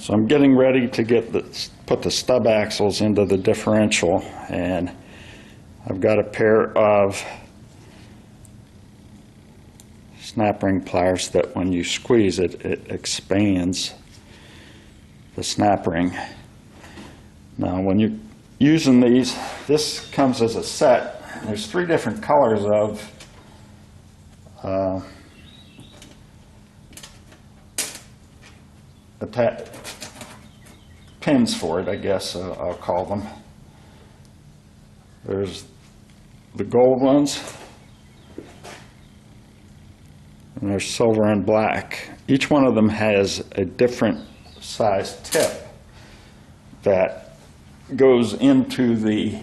So I'm getting ready to put the stub axles into the differential, and I've got a pair of snap ring pliers that when you squeeze it, it expands the snap ring. Now when you're using these, this comes as a set. There's 3 different colors of pins for it, I guess I'll call them. There's the gold ones, and there's silver and black. Each one of them has a different size tip that goes into the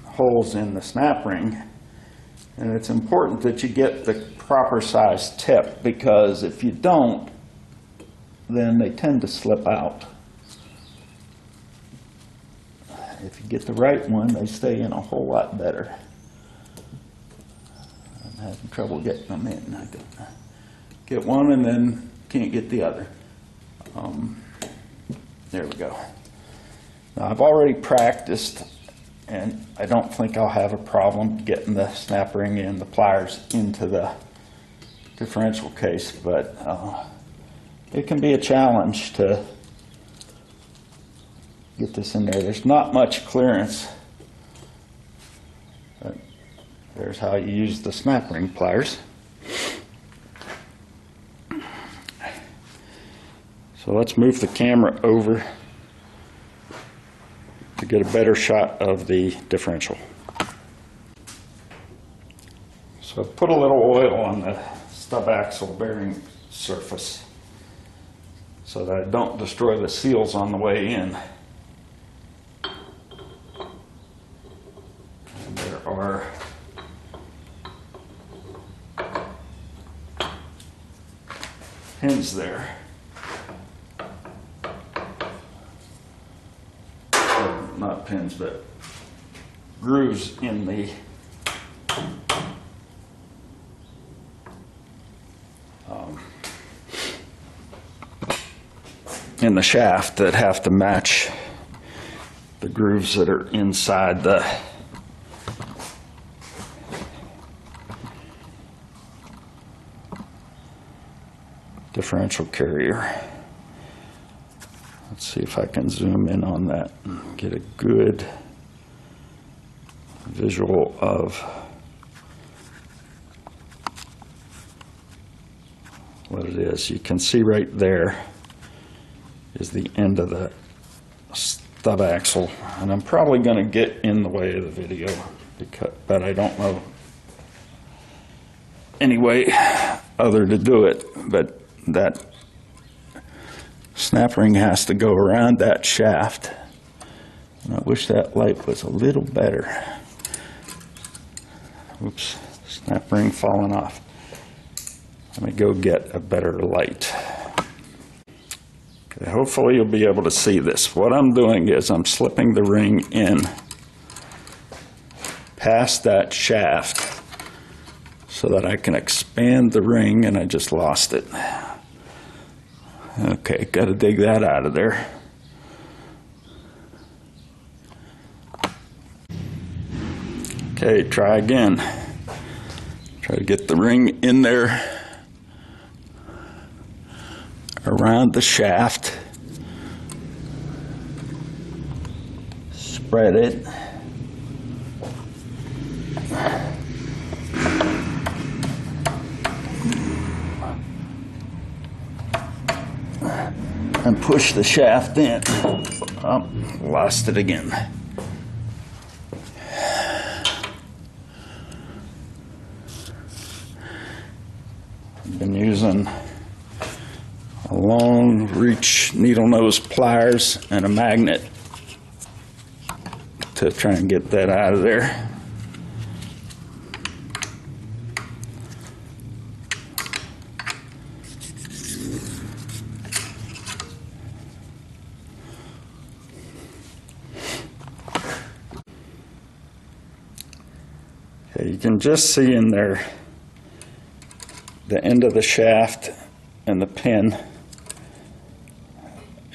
holes in the snap ring, and it's important that you get the proper size tip, because if you don't, then they tend to slip out. If you get the right one, they stay in a whole lot better. I'm having trouble getting them in. I get one and then can't get the other. There we go. Now I've already practiced, and I don't think I'll have a problem getting the snap ring and the pliers into the differential case, but it can be a challenge to get this in there. There's not much clearance, but there's how you use the snap ring pliers. So let's move the camera over to get a better shot of the differential. So put a little oil on the stub axle bearing surface so that I don't destroy the seals on the way in. And there are pins there. Not pins, but grooves in the shaft that have to match the grooves that are inside the differential carrier. Let's see if I can zoom in on that and get a good visual of what it is. You can see right there is the end of the stub axle, and I'm probably going to get in the way of the video, but I don't know any way other to do it. But that snap ring has to go around that shaft, and I wish that light was a little better. Oops, snap ring falling off. Let me go get a better light. Okay, hopefully you'll be able to see this. What I'm doing is I'm slipping the ring in past that shaft so that I can expand the ring, and I just lost it. Okay, got to dig that out of there. Okay, try again. Try to get the ring in there around the shaft. Spread it. And push the shaft in. Oh, lost it again. I've been using a long reach needle nose pliers and a magnet to try and get that out of there. Okay, you can just see in there the end of the shaft and the pin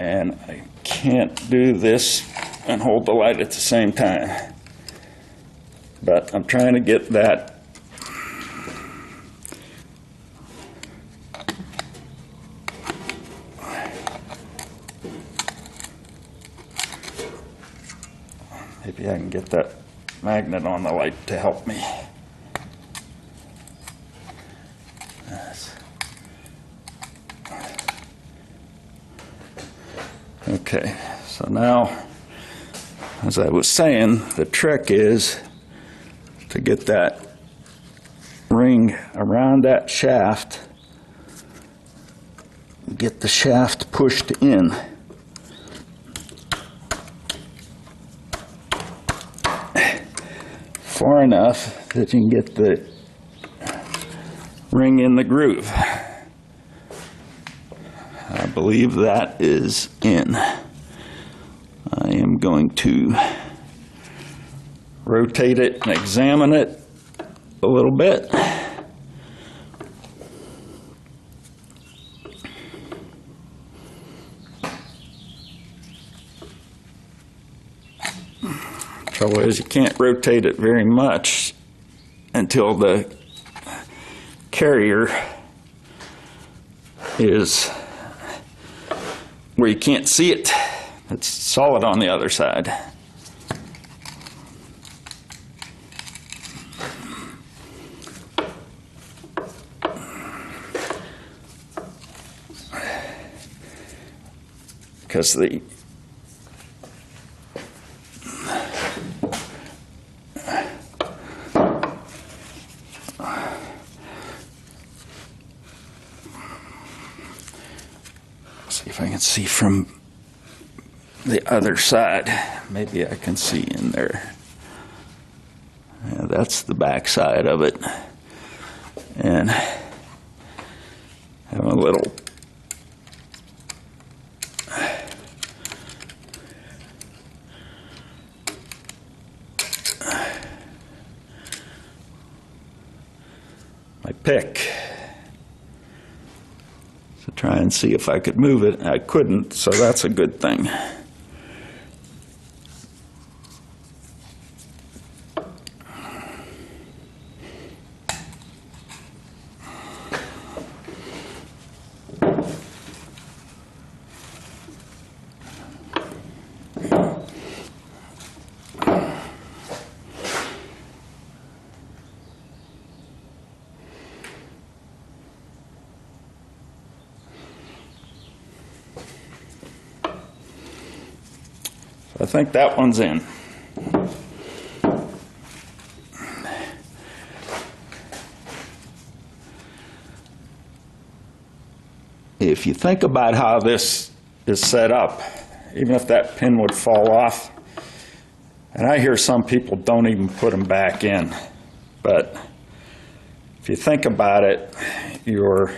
and I can't do this and hold the light at the same time. But I'm trying to get that maybe I can get that magnet on the light to help me. Yes. Okay, so now, as I was saying, the trick is to get that ring around that shaft, get the shaft pushed in. Far enough that you can get the ring in the groove. I believe that is in. I am going to rotate it and examine it a little bit. Trouble is, you can't rotate it very much until the carrier is where you can't see it. It's solid on the other side. Because the see if I can see from the other side. Maybe I can see in there. Yeah, that's the back side of it. And have a little my pick to try and see if I could move it. I couldn't, so that's a good thing. I think that one's in. If you think about how this is set up, even if that pin would fall off, and I hear some people don't even put them back in, but if you think about it, your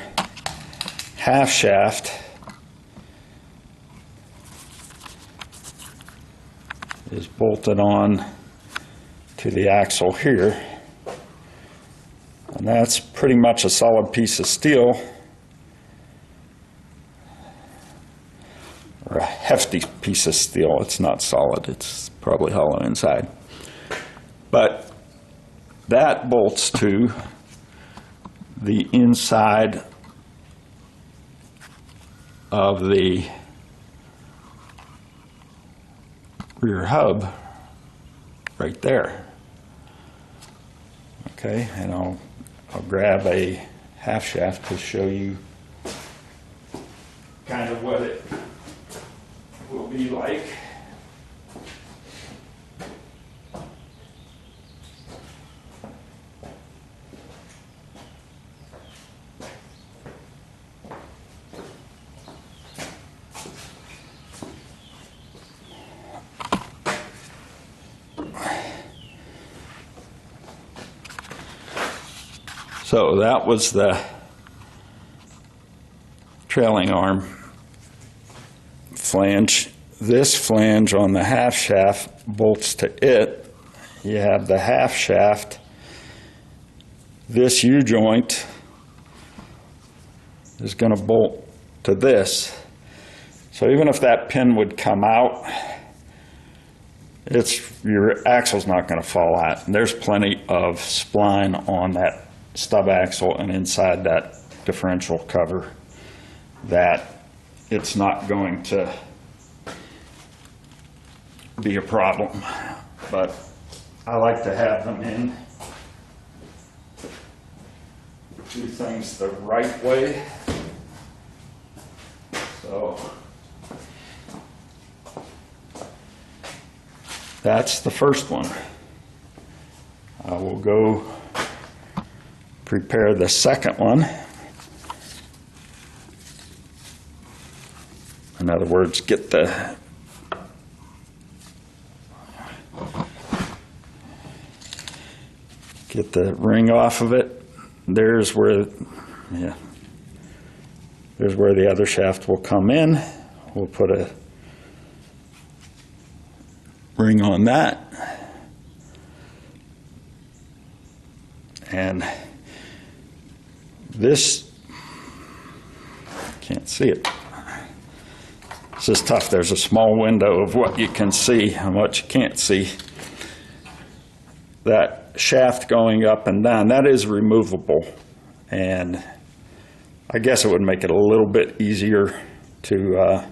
half shaft is bolted on to the axle here, and that's pretty much a solid piece of steel, or a hefty piece of steel. It's not solid, it's probably hollow inside, but that bolts to the inside of the rear hub right there. Okay, and I'll grab a half shaft to show you kind of what it will be like. So that was the trailing arm flange. This flange on the half shaft bolts to it. You have the half shaft. This U-joint is going to bolt to this. So even if that pin would come out, your axle's not going to fall out. And there's plenty of spline on that stub axle and inside that differential cover that it's not going to be a problem. But I like to have them in, do things the right way. So that's the first one. I will go prepare the second one. In other words, get the ring off of it. There's where the other shaft will come in. We'll put a ring on that. And this, can't see it. This is tough. There's a small window of what you can see and what you can't see. That shaft going up and down, that is removable. And I guess it would make it a little bit easier to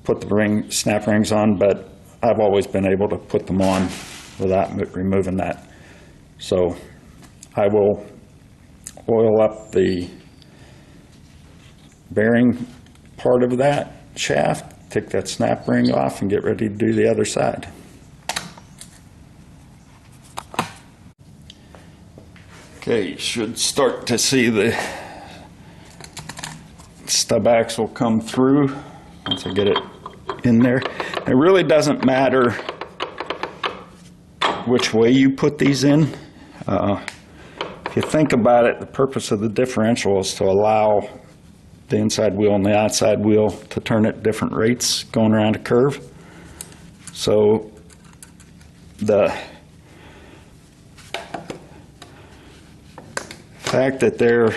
put the snap rings on, but I've always been able to put them on without removing that. So I will oil up the bearing part of that shaft, take that snap ring off, and get ready to do the other side. Okay, you should start to see the stub axle come through once I get it in there. It really doesn't matter which way you put these in. If you think about it, the purpose of the differential is to allow the inside wheel and the outside wheel to turn at different rates going around a curve. So the fact that they're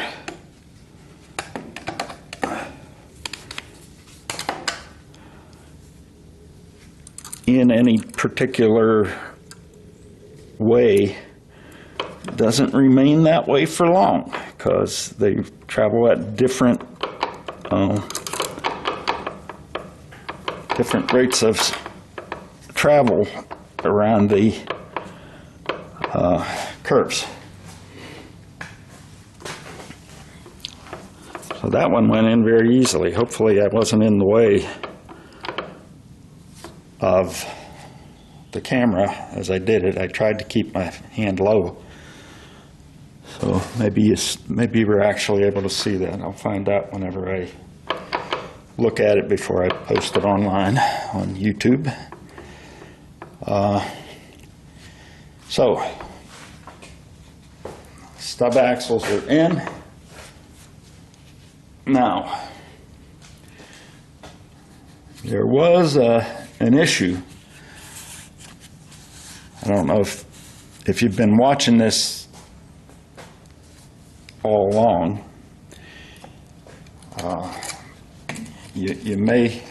in any particular way doesn't remain that way for long, because they travel at different rates of travel around the curves. So that one went in very easily. Hopefully I wasn't in the way of the camera as I did it. I tried to keep my hand low. So maybe we're actually able to see that. I'll find out whenever I look at it before I post it online on YouTube. So stub axles are in. Now, there was an issue. I don't know if you've been watching this all along. You may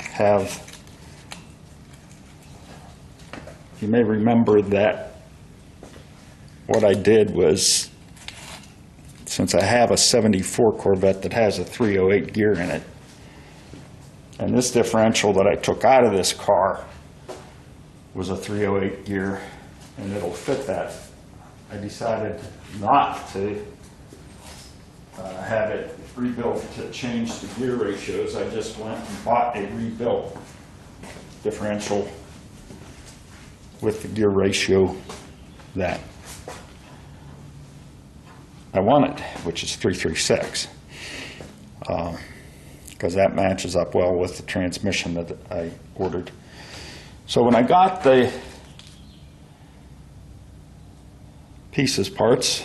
remember that what I did was, since I have a 74 Corvette that has a 308 gear in it, and this differential that I took out of this car was a 308 gear, and it'll fit that, I decided not to have it rebuilt to change the gear ratios. I just went and bought a rebuilt differential with the gear ratio that I wanted, which is 336, because that matches up well with the transmission that I ordered. So when I got the pieces parts,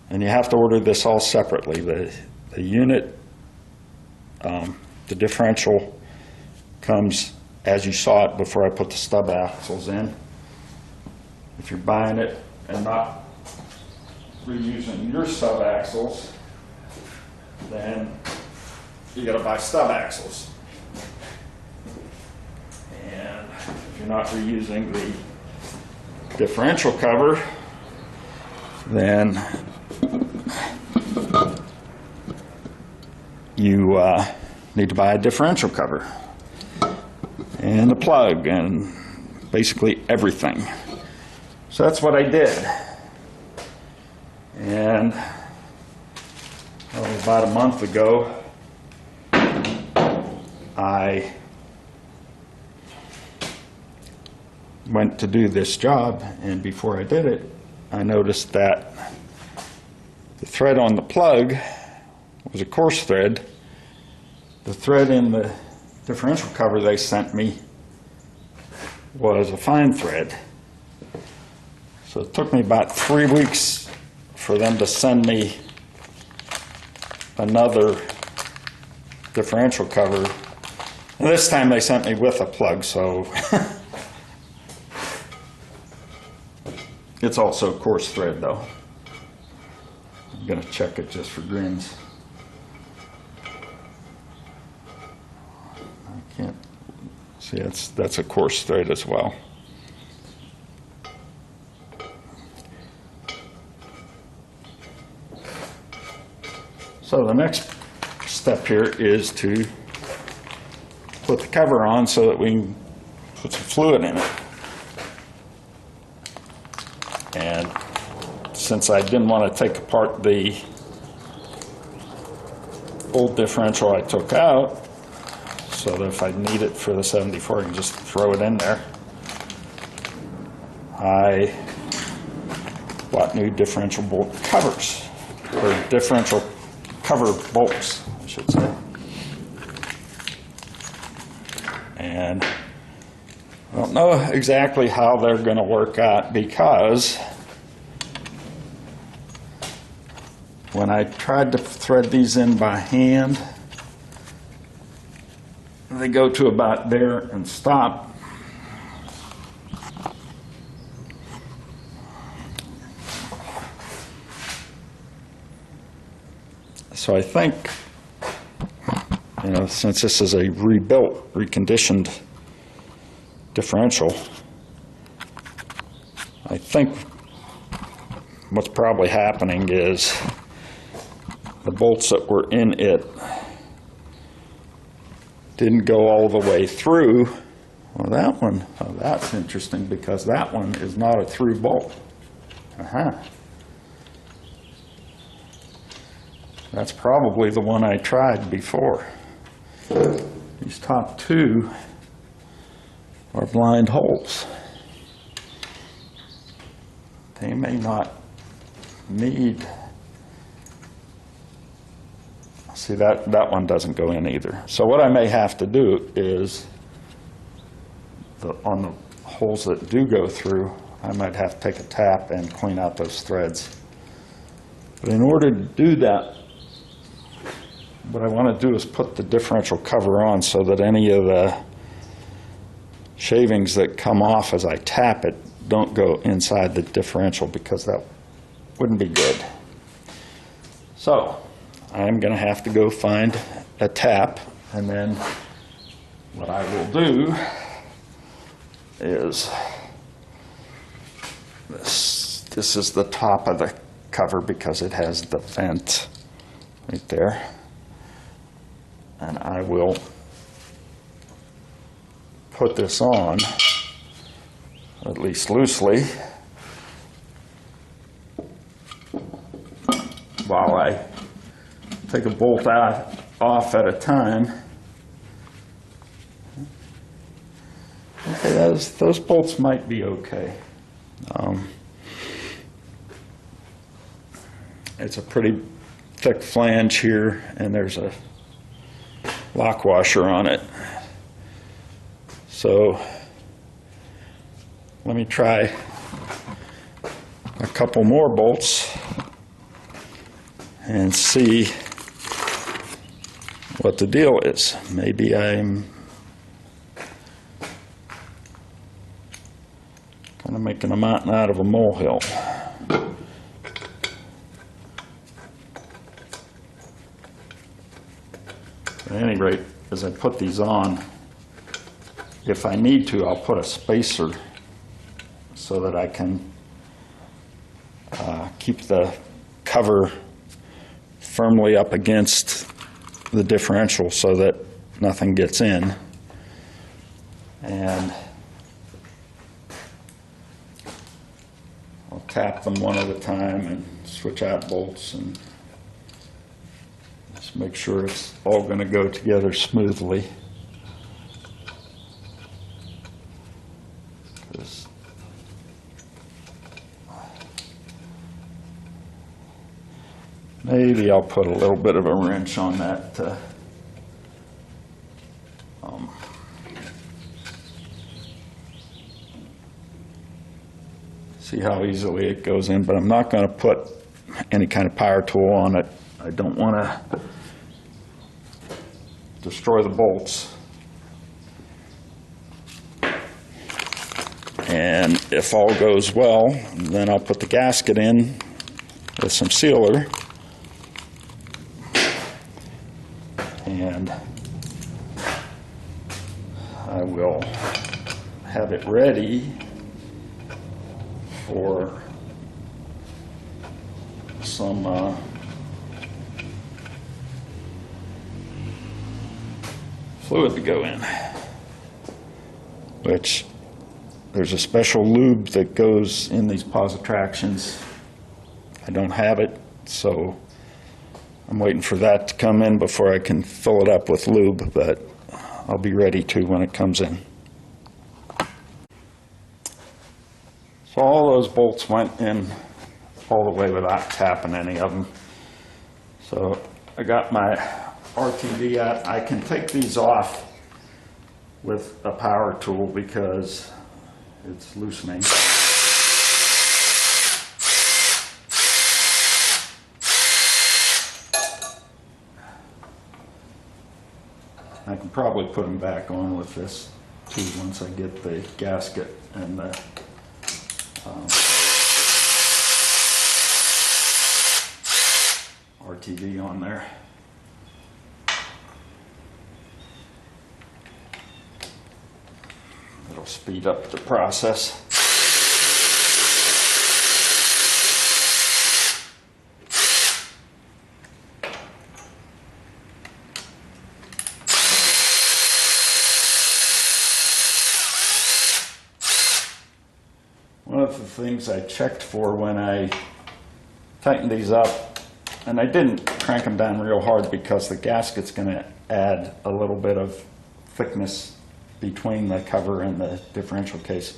and you have to order this all separately, the unit, the differential comes as you saw it before I put the stub axles in. If you're buying it and not reusing your sub axles, then you gotta buy stub axles. And if you're not reusing the differential cover, then you need to buy a differential cover and a plug and basically everything. So that's what I did. And about a month ago, I went to do this job, and before I did it, I noticed that the thread on the plug was a coarse thread. The thread in the differential cover they sent me was a fine thread. So it took me about 3 weeks for them to send me another differential cover. And this time they sent me with a plug, so it's also coarse thread though. I'm gonna check it just for grins. I can't see, that's a coarse thread as well. So the next step here is to put the cover on so that we can put some fluid in it. And since I didn't want to take apart the old differential I took out, so that if I need it for the 74, I can just throw it in there, I bought new differential bolt covers, or differential cover bolts, I should say. And I don't know exactly how they're going to work out, because when I tried to thread these in by hand, they go to about there and stop. So I think, since this is a rebuilt, reconditioned differential, I think what's probably happening is the bolts that were in it didn't go all the way through. Well, that one, that's interesting, because that one is not a through bolt. That's probably the one I tried before. These top two are blind holes. They may not need... See, that one doesn't go in either. So what I may have to do is, on the holes that do go through, I might have to take a tap and clean out those threads. But in order to do that, what I want to do is put the differential cover on so that any of the shavings that come off as I tap it don't go inside the differential, because that wouldn't be good. So I'm going to have to go find a tap, and then what I will do is this is the top of the cover, because it has the vent right there. And I will put this on, at least loosely, while I take a bolt off at a time. Okay, those bolts might be okay. It's a pretty thick flange here, and there's a lock washer on it. So let me try a couple more bolts and see what the deal is. Maybe I'm kind of making a mountain out of a molehill. At any rate, as I put these on, if I need to, I'll put a spacer so that I can keep the cover firmly up against the differential so that nothing gets in. And I'll tap them one at a time and switch out bolts and just make sure it's all going to go together smoothly. Maybe I'll put a little bit of a wrench on that to see how easily it goes in, but I'm not going to put any kind of power tool on it. I don't want to destroy the bolts. And if all goes well, then I'll put the gasket in with some sealer. And I will have it ready for some fluid to go in, which there's a special lube that goes in these positractions. I don't have it, so I'm waiting for that to come in before I can fill it up with lube, but I'll be ready to when it comes in. So all those bolts went in all the way without tapping any of them. So I got my RTV out. I can take these off with a power tool because it's loosening. I can probably put them back on with this too once I get the gasket and the RTV on there. It'll speed up the process. One of the things I checked for when I tightened these up, and I didn't crank them down real hard because the gasket's going to add a little bit of thickness between the cover and the differential case,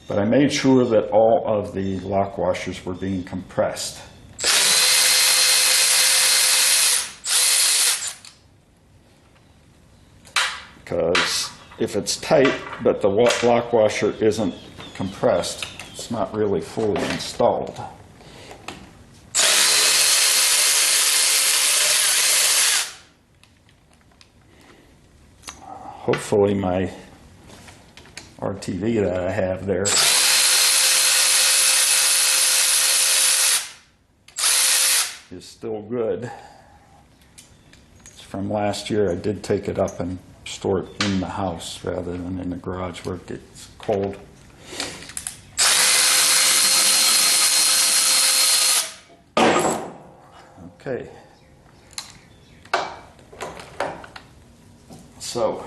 but I made sure that all of the lock washers were being compressed. Because if it's tight but the lock washer isn't compressed, it's not really fully installed. Hopefully my RTV that I have there is still good. It's from last year. I did take it up and store it in the house rather than in the garage where it gets cold. Okay, so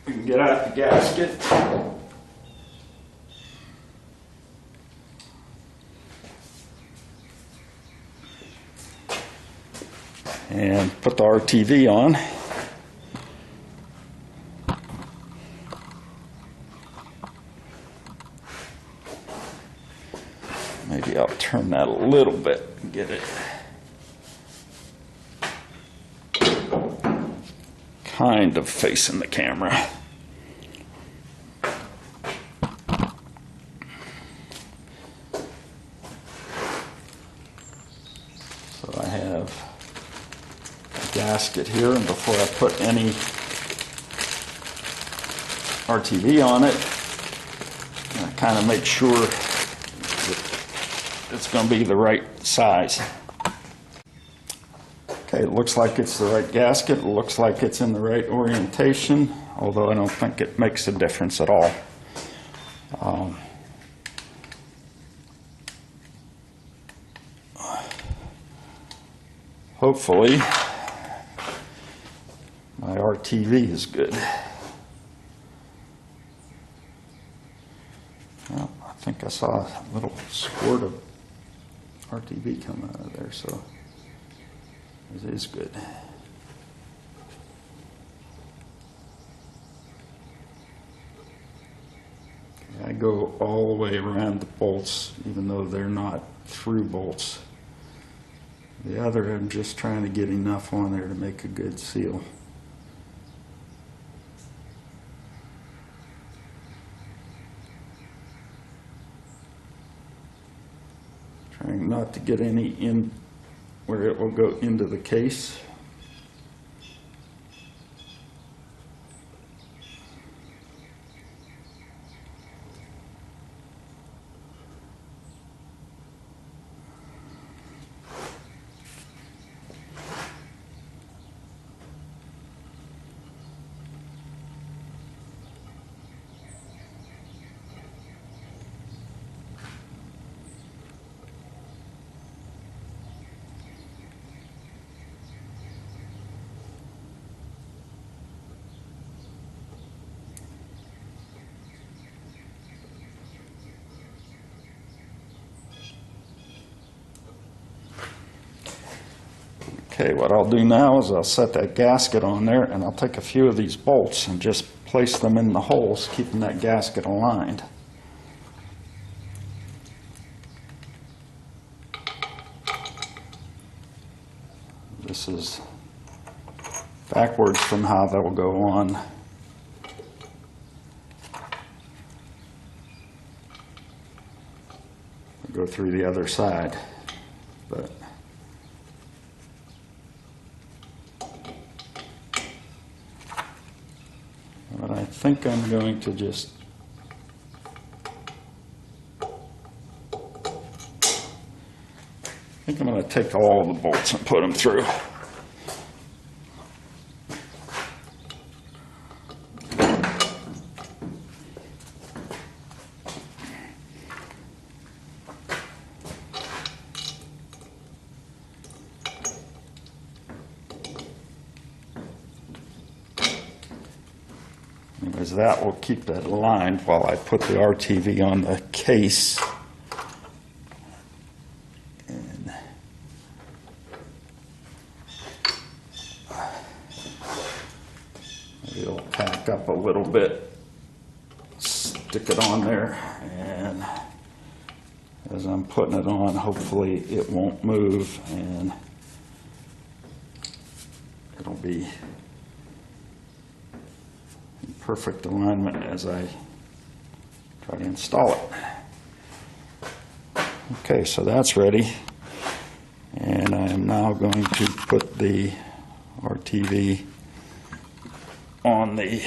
we can get out the gasket and put the RTV on. Maybe I'll turn that a little bit and get it kind of facing the camera. So I have a gasket here, and before I put any RTV on it, I kind of make sure that it's going to be the right size. Okay, Okay, it looks like it's the right gasket. It looks like it's in the right orientation, although I don't think it makes a difference at all. Hopefully, my RTV is good. Well, I think I saw a little squirt of RTV come out of there, so it is good. I go all the way around the bolts, even though they're not through bolts. The other, I'm just trying to get enough on there to make a good seal. Trying not to get any in where it will go into the case. Okay, what I'll do now is I'll set that gasket on there, and I'll take a few of these bolts and just place them in the holes, keeping that gasket aligned. This is backwards from how that will go on. I'll go through the other side, but I think I'm going to just I'm going to take all of the bolts and put them through. Anyways, that will keep that aligned while I put the RTV on the case. And maybe it'll tack up a little bit. Stick it on there, and as I'm putting it on, hopefully it won't move, and it'll be perfect alignment as I try to install it. Okay, so that's ready, and I am now going to put the RTV on the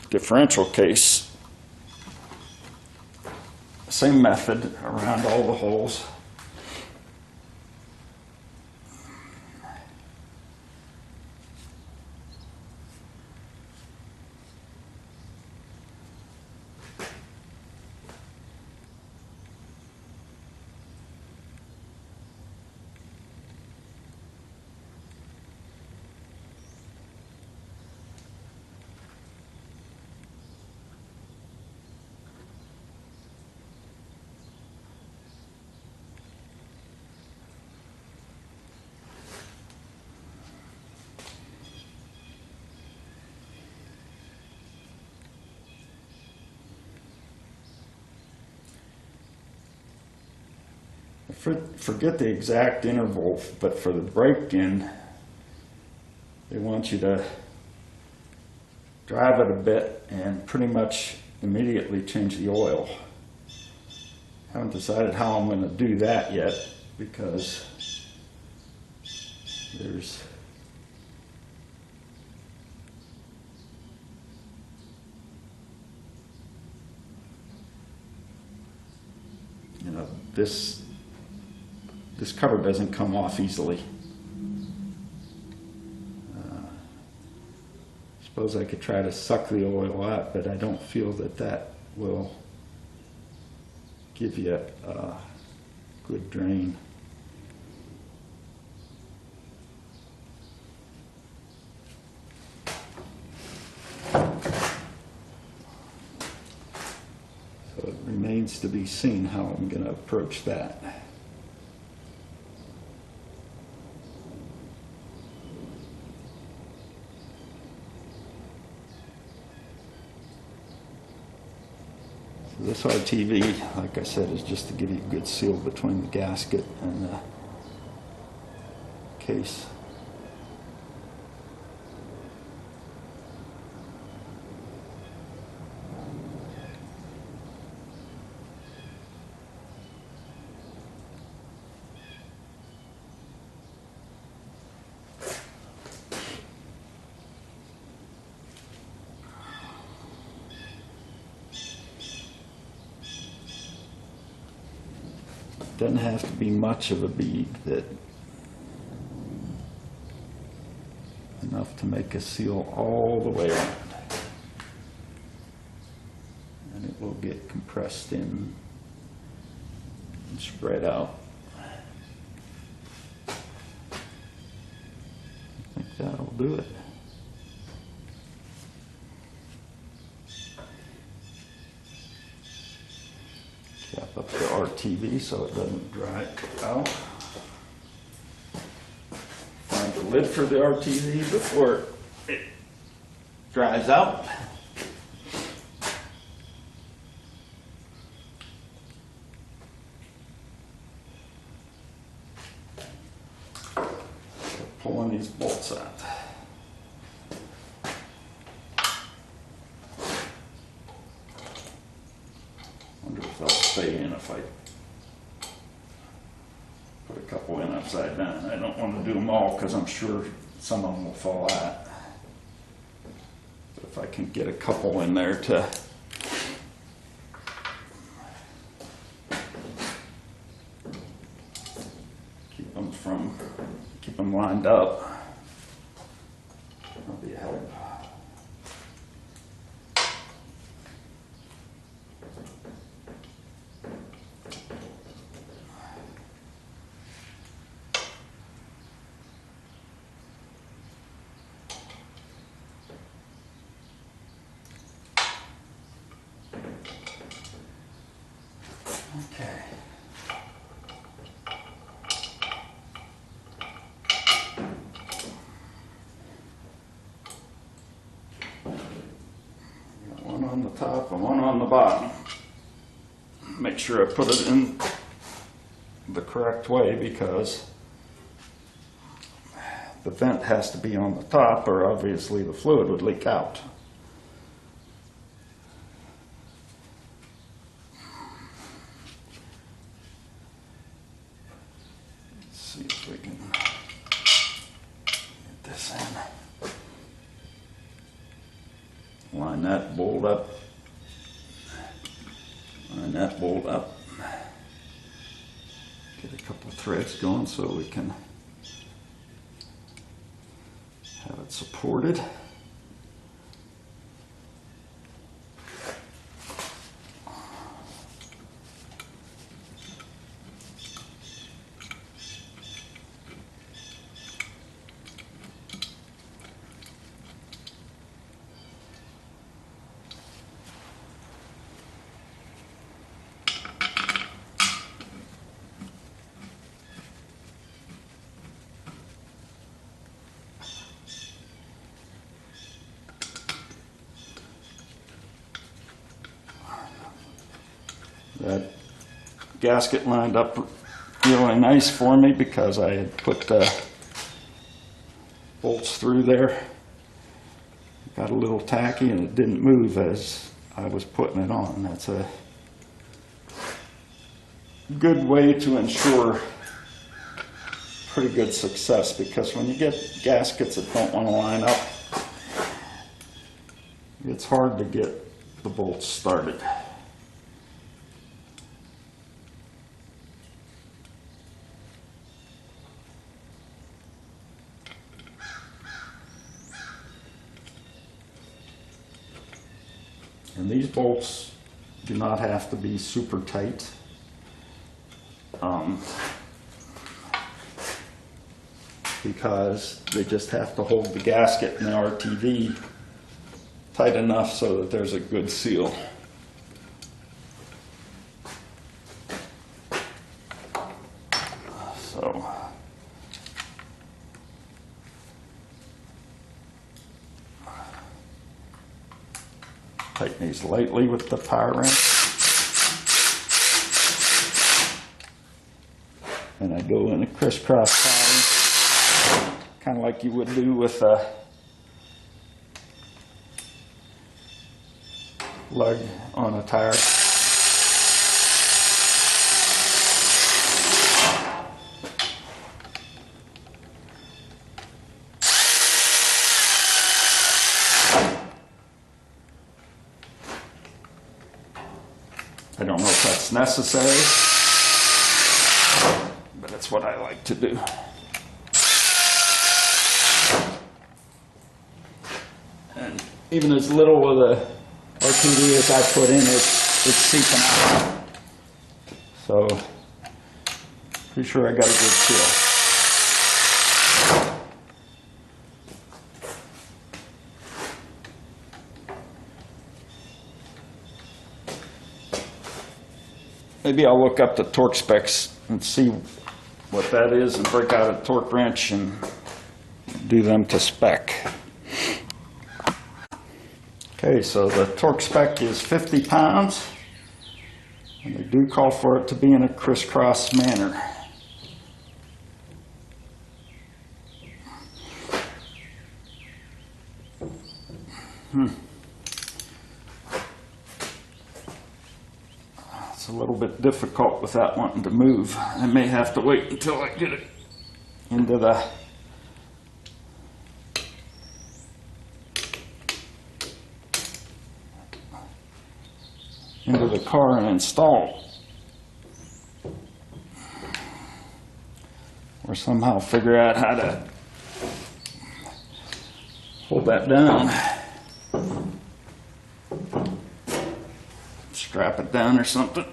differential case. Same method around all the holes. Forget the exact interval, but for the break-in, they want you to drive it a bit and pretty much immediately change the oil. Haven't decided how I'm going to do that yet, because there's this cover doesn't come off easily. Suppose I could try to suck the oil out, but I don't feel that that will give you a good drain. So it remains to be seen how I'm going to approach that. This RTV, like I said, is just to give you a good seal between the gasket and the case. Doesn't have to be much of a bead, that enough to make a seal all the way around, and it will get compressed in and spread out. I think that'll do it. Cap up the RTV so it doesn't dry out. Find the lid for the RTV before it dries out. Pulling these bolts out. They'll stay in if I put a couple in upside down. I don't want to do them all because I'm sure some of them will fall out. But if I can get a couple in there to keep them lined up, I'll be ahead. Okay. Got one on the top and one on the bottom. Make sure I put it in the correct way because the vent has to be on the top or obviously the fluid would leak out. See if we can get this in. Line that bolt up. Line that bolt up. Get a couple of threads going so we can have it supported. That gasket lined up really nice for me because I had put bolts through there. Got a little tacky and it didn't move as I was putting it on. That's a good way to ensure pretty good success, because when you get gaskets that don't want to line up, it's hard to get the bolts started. And these bolts do not have to be super tight. Because they just have to hold the gasket in the RTV tight enough so that there's a good seal. So tighten these lightly with the power wrench. And I go in a crisscross pattern, kind of like you would do with a lug on a tire. I don't know if that's necessary, but it's what I like to do. And even as little of the RTV as I put in, it's seeping out. So, pretty sure I got a good seal. Maybe I'll look up the torque specs and see what that is and break out a torque wrench and do them to spec. Okay, so the torque spec is 50 pounds, and they do call for it to be in a crisscross manner. It's a little bit difficult without wanting to move. I may have to wait until I get it into the car and install, or somehow figure out how to hold that down. Strap it down or something.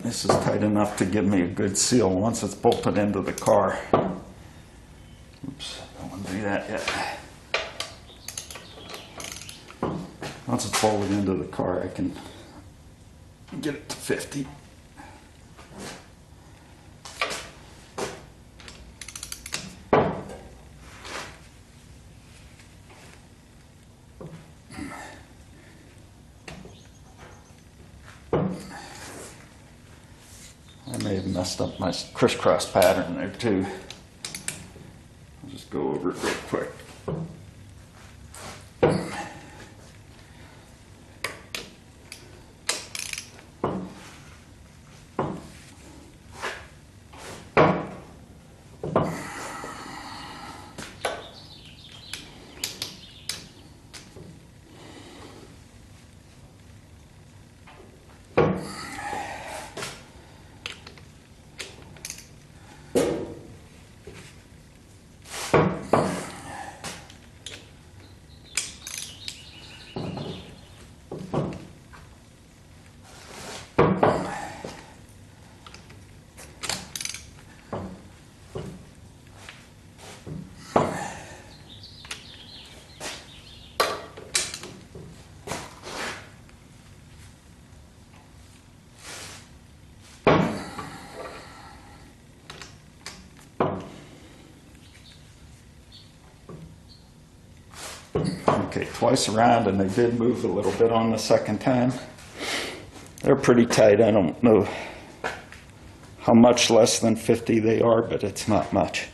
This is tight enough to give me a good seal once it's bolted into the car. Oops, don't want to do that yet. Once it's bolted into the car, I can get it to 50. I may have messed up my crisscross pattern there too. I'll just go over it real quick. Okay, twice around, and they did move a little bit on the second time. They're pretty tight. I don't know how much less than 50 they are, but it's not much.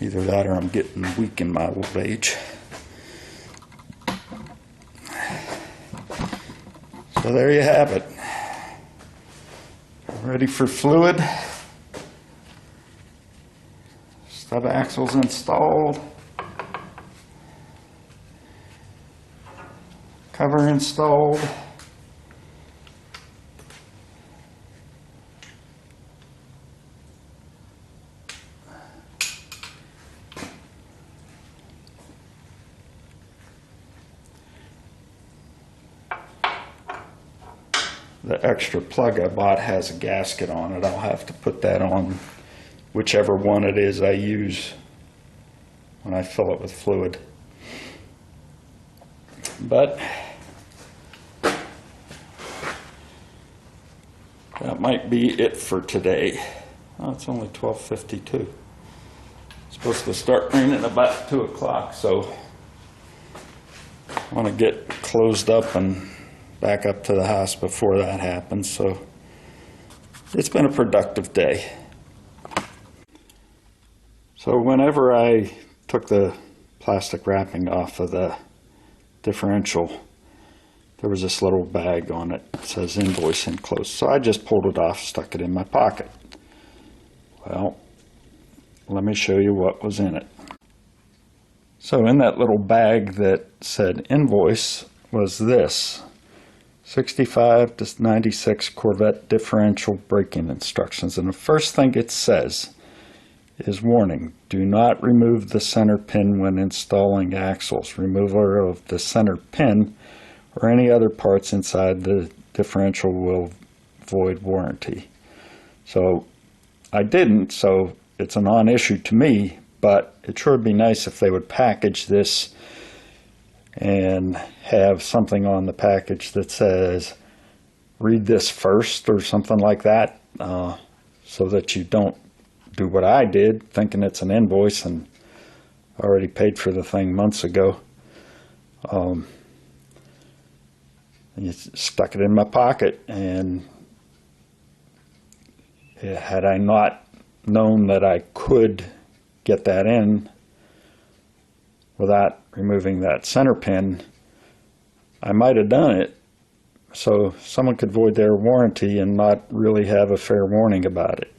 Either that or I'm getting weak in my old age. So there you have it. Ready for fluid. Stub axles installed. Cover installed. The extra plug I bought has a gasket on it. I'll have to put that on whichever one it is I use when I fill it with fluid. But that might be it for today. Oh, it's only 12:52. It's supposed to start raining about 2 o'clock, so I want to get closed up and back up to the house before that happens. So it's been a productive day. So whenever I took the plastic wrapping off of the differential, there was this little bag on it that says invoice enclosed. So I just pulled it off, stuck it in my pocket. Well, let me show you what was in it. So in that little bag that said invoice was this 65 to 96 Corvette differential braking instructions. And the first thing it says is warning, do not remove the center pin when installing axles. Removal of the center pin or any other parts inside the differential will void warranty. So I didn't, so it's a non-issue to me, but it sure would be nice if they would package this and have something on the package that says read this first or something like that, so that you don't do what I did, thinking it's an invoice and already paid for the thing months ago. And you stuck it in my pocket, and had I not known that I could get that in without removing that center pin, I might have done it, so someone could void their warranty and not really have a fair warning about it.